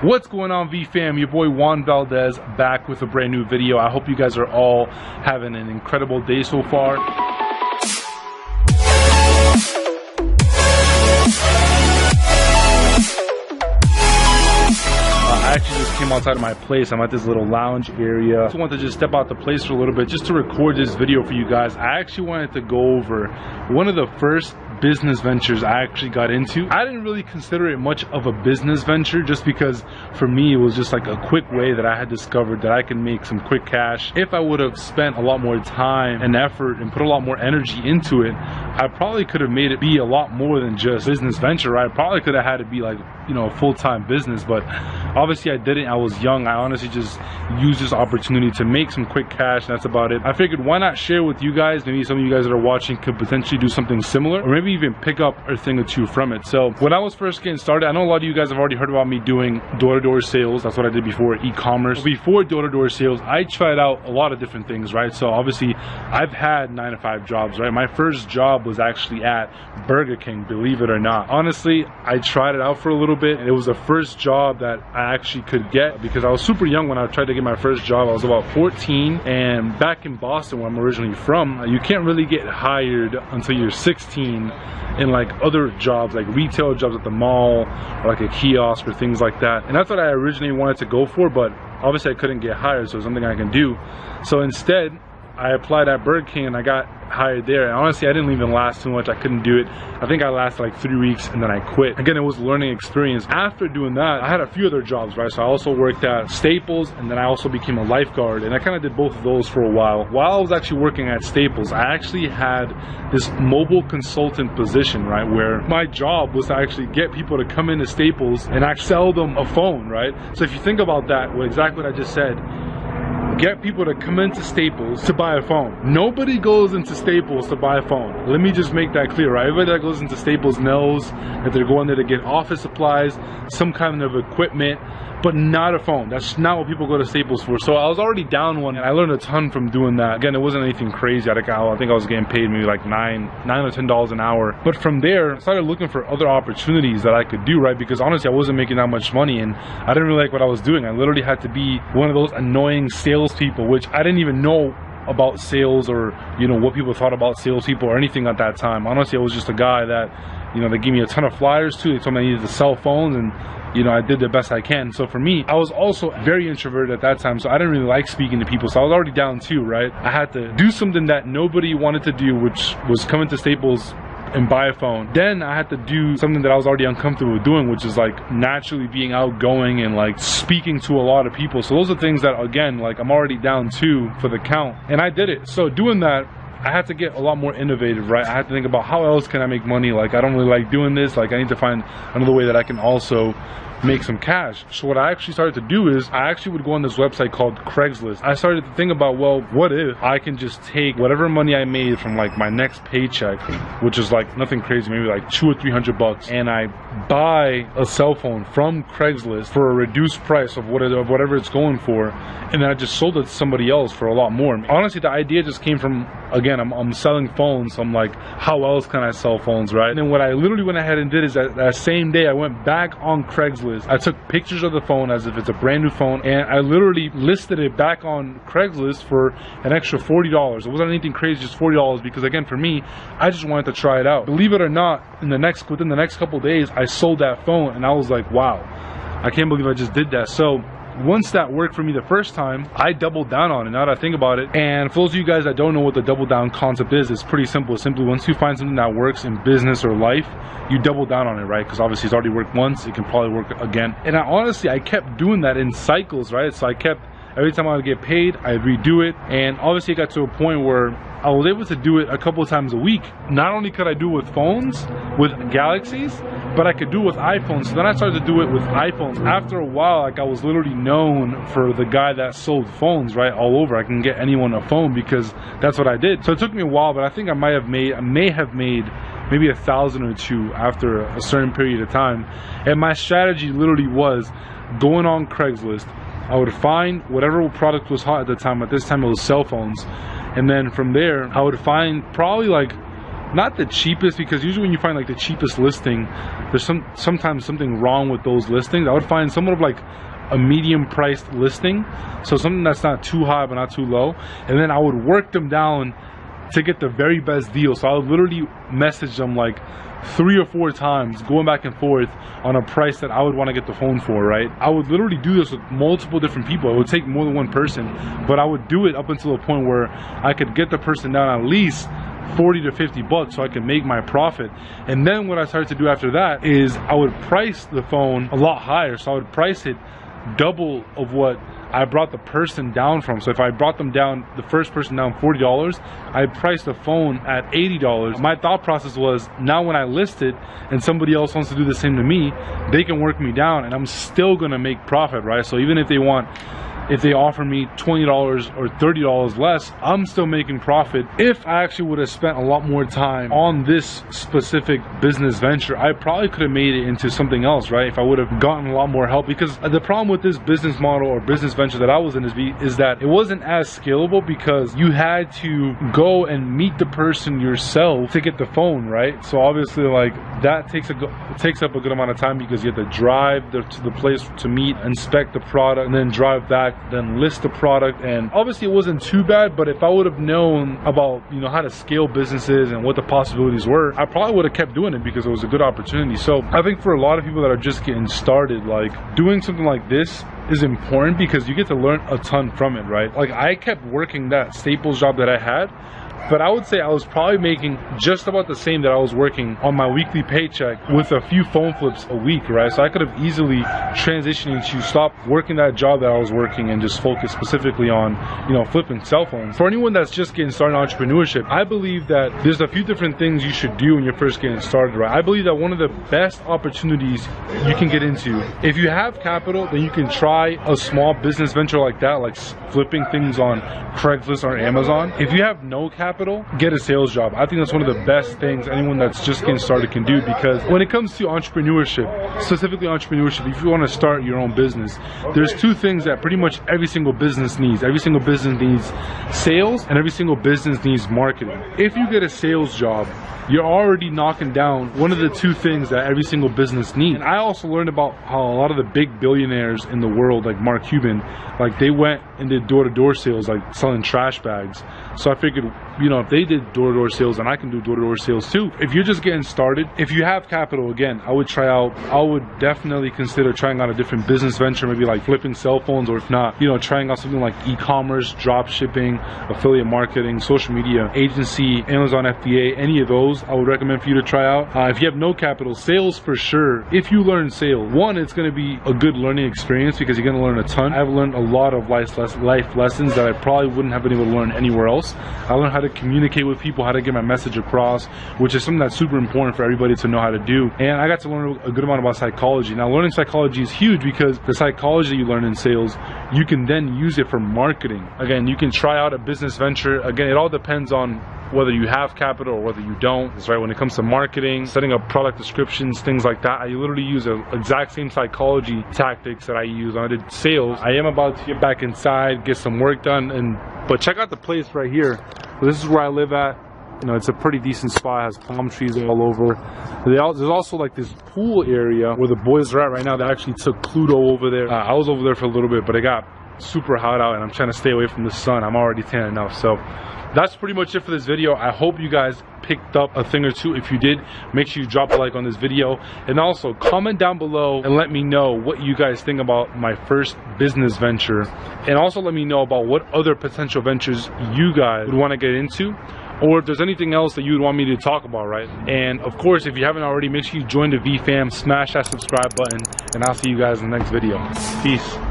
What's going on, V fam? Your boy Juan Valdez back with a brand new video. I hope you guys are all having an incredible day so far. I actually just came outside of my place. I'm at this little lounge area. I just wanted to just step out the place for a little bit just to record this video for you guys. I actually wanted to go over one of the first business ventures I actually got into. I didn't really consider it much of a business venture just because for me it was just like a quick way that I had discovered that I can make some quick cash. If I would have spent a lot more time and effort and put a lot more energy into it, I probably could have made it be a lot more than just business venture, right? I probably could have had it be like, you know, a full-time business, but obviously I didn't. I was young. I honestly just used this opportunity to make some quick cash, and that's about it. I figured why not share with you guys. Maybe some of you guys that are watching could potentially do something similar, or maybe even pick up a thing or two from it. So when I was first getting started, I know a lot of you guys have already heard about me doing door-to-door sales. That's what I did before, e-commerce. Before door-to-door sales, I tried out a lot of different things, right? So obviously I've had 9-to-5 jobs, right? My first job was actually at Burger King, believe it or not. Honestly, I tried it out for a little bit, and it was the first job that I actually could get because I was super young when I tried to get my first job. I was about 14, and back in Boston, where I'm originally from, you can't really get hired until you're 16 in like other jobs, like retail jobs at the mall or like a kiosk or things like that. And that's what I originally wanted to go for, but obviously I couldn't get hired, so it's something I can do. So instead, I applied at Burger King and I got hired there, and honestly I didn't even last too much. I couldn't do it. I think I lasted like 3 weeks and then I quit. Again, it was a learning experience. After doing that, I had a few other jobs, right? So I also worked at Staples, and then I also became a lifeguard, and I kind of did both of those for a while. While I was actually working at Staples, I actually had this mobile consultant position, right, where my job was to actually get people to come into Staples and actually sell them a phone, right? So if you think about that, exactly what I just said, get people to come into Staples to buy a phone. Nobody goes into Staples to buy a phone. Let me just make that clear, right? Everybody that goes into Staples knows that they're going there to get office supplies, some kind of equipment, but not a phone. That's not what people go to Staples for. So I was already down one, and I learned a ton from doing that. Again, it wasn't anything crazy. I think I was getting paid maybe like $9 or $10 an hour. But from there, I started looking for other opportunities that I could do, right? Because honestly, I wasn't making that much money, and I didn't really like what I was doing. I literally had to be one of those annoying salespeople, which I didn't even know about sales or, you know, what people thought about salespeople or anything at that time. Honestly, I was just a guy that, you know, they gave me a ton of flyers too. They told me I needed to sell phones, and you know, I did the best I can. So for me, I was also very introverted at that time, so I didn't really like speaking to people. So I was already down too, right? I had to do something that nobody wanted to do, which was come into Staples and buy a phone. Then I had to do something that I was already uncomfortable with doing, which is like naturally being outgoing and like speaking to a lot of people. So those are things that, again, like I'm already down to for the count, and I did it. So doing that, I had to get a lot more innovative, right? I had to think about how else can I make money? Like, I don't really like doing this. Like, I need to find another way that I can also make some cash. So what I actually started to do is I actually would go on this website called Craigslist. I started to think about, well, what if I can just take whatever money I made from like my next paycheck, which is like nothing crazy, maybe like $200 or $300, and I buy a cell phone from Craigslist for a reduced price of whatever it's going for, and then I just sold it to somebody else for a lot more. Honestly, the idea just came from, again, I'm selling phones, so I'm like, how else can I sell phones, right? And then what I literally went ahead and did is that same day I went back on Craigslist. I took pictures of the phone as if it's a brand new phone, and I literally listed it back on Craigslist for an extra $40. It wasn't anything crazy, just $40, because again, for me, I just wanted to try it out. Believe it or not, within the next couple days, I sold that phone, and I was like, wow, I can't believe I just did that. So once that worked for me the first time, I doubled down on it, now that I think about it. And for those of you guys that don't know what the double down concept is, it's pretty simple. Simply, once you find something that works in business or life, you double down on it, right? Because obviously it's already worked once, it can probably work again. And I kept doing that in cycles, right? So every time I would get paid, I'd redo it. And obviously it got to a point where I was able to do it a couple of times a week. Not only could I do it with phones, with Galaxies, but I could do it with iPhones. So then I started to do it with iPhones. After a while, like, I was literally known for the guy that sold phones, right, all over. I can get anyone a phone because that's what I did. So it took me a while, but I think I may have made maybe 1,000 or 2 after a certain period of time. And my strategy literally was going on Craigslist. I would find whatever product was hot at the time. At this time, it was cell phones. And then from there, I would find probably like not the cheapest, because usually when you find like the cheapest listing, there's sometimes something wrong with those listings. I would find somewhat of like a medium priced listing, so something that's not too high but not too low, and then I would work them down to get the very best deal. So I would literally message them like 3 or 4 times, going back and forth on a price that I would want to get the phone for, right? I would literally do this with multiple different people. It would take more than one person, but I would do it up until a point where I could get the person down at least 40 to 50 bucks so I could make my profit. And then what I started to do after that is I would price the phone a lot higher. So I would price it double of what I brought the person down from. So if I brought them down, the first person down $40, I priced the phone at $80. My thought process was, now when I list it and somebody else wants to do the same to me, they can work me down and I'm still gonna make profit, right? So even if they offer me $20 or $30 less, I'm still making profit. If I actually would have spent a lot more time on this specific business venture, I probably could have made it into something else, right? If I would have gotten a lot more help. Because the problem with this business model or business venture that I was in is that it wasn't as scalable, because you had to go and meet the person yourself to get the phone, right? So obviously, like, that takes up a good amount of time, because you have to drive to the place to meet, inspect the product, and then drive back, then list the product. And obviously it wasn't too bad, but if I would have known about, you know, how to scale businesses and what the possibilities were, I probably would have kept doing it, because it was a good opportunity. So I think for a lot of people that are just getting started, like, doing something like this is important, because you get to learn a ton from it, right? Like, I kept working that Staples job that I had, but I would say I was probably making just about the same that I was working on my weekly paycheck, with a few phone flips a week, right? So I could have easily transitioned to stop working that job that I was working and just focus specifically on, you know, flipping cell phones. For anyone that's just getting started in entrepreneurship, I believe that there's a few different things you should do when you're first getting started, right? I believe that one of the best opportunities you can get into, if you have capital, then you can try a small business venture like that, like flipping things on Craigslist or Amazon. If you have no capital, get a sales job. I think that's one of the best things anyone that's just getting started can do, because when it comes to entrepreneurship, specifically entrepreneurship, if you want to start your own business, there's 2 things that pretty much every single business needs. Every single business needs sales, and every single business needs marketing. If you get a sales job, you're already knocking down one of the 2 things that every single business needs. And I also learned about how a lot of the big billionaires in the world, like Mark Cuban, like, they went and did door-to-door sales, like selling trash bags. So I figured, you know, if they did door-to-door sales, then I can do door-to-door sales too. If you're just getting started, if you have capital, again, I would definitely consider trying out a different business venture, maybe like flipping cell phones, or if not, you know, trying out something like e-commerce, drop shipping, affiliate marketing, social media, agency, Amazon FBA, any of those I would recommend for you to try out. If you have no capital, sales for sure. If you learn sales, one, it's going to be a good learning experience, because you're going to learn a ton. I've learned a lot of life lessons that I probably wouldn't have been able to learn anywhere else. I learned how to communicate with people, how to get my message across, which is something that's super important for everybody to know how to do. And I got to learn a good amount about psychology. Now, learning psychology is huge, because the psychology that you learn in sales, you can then use it for marketing. Again, you can try out a business venture. Again, it all depends on whether you have capital or whether you don't. That's right. When it comes to marketing, setting up product descriptions, things like that, I literally use the exact same psychology tactics that I use when I did sales. I am about to get back inside, get some work done, but check out the place right here. This is where I live at. You know, it's a pretty decent spot. It has palm trees all over. There's also like this pool area where the boys are at right now. They actually took Pluto over there. I was over there for a little bit, but it got super hot out and I'm trying to stay away from the sun. I'm already tan enough. So that's pretty much it for this video. I hope you guys picked up a thing or two. If you did, make sure you drop a like on this video, and also comment down below and let me know what you guys think about my first business venture, and also let me know about what other potential ventures you guys would want to get into, or if there's anything else that you would want me to talk about, right? And of course, if you haven't already, make sure you join the V fam, smash that subscribe button, and I'll see you guys in the next video. Peace.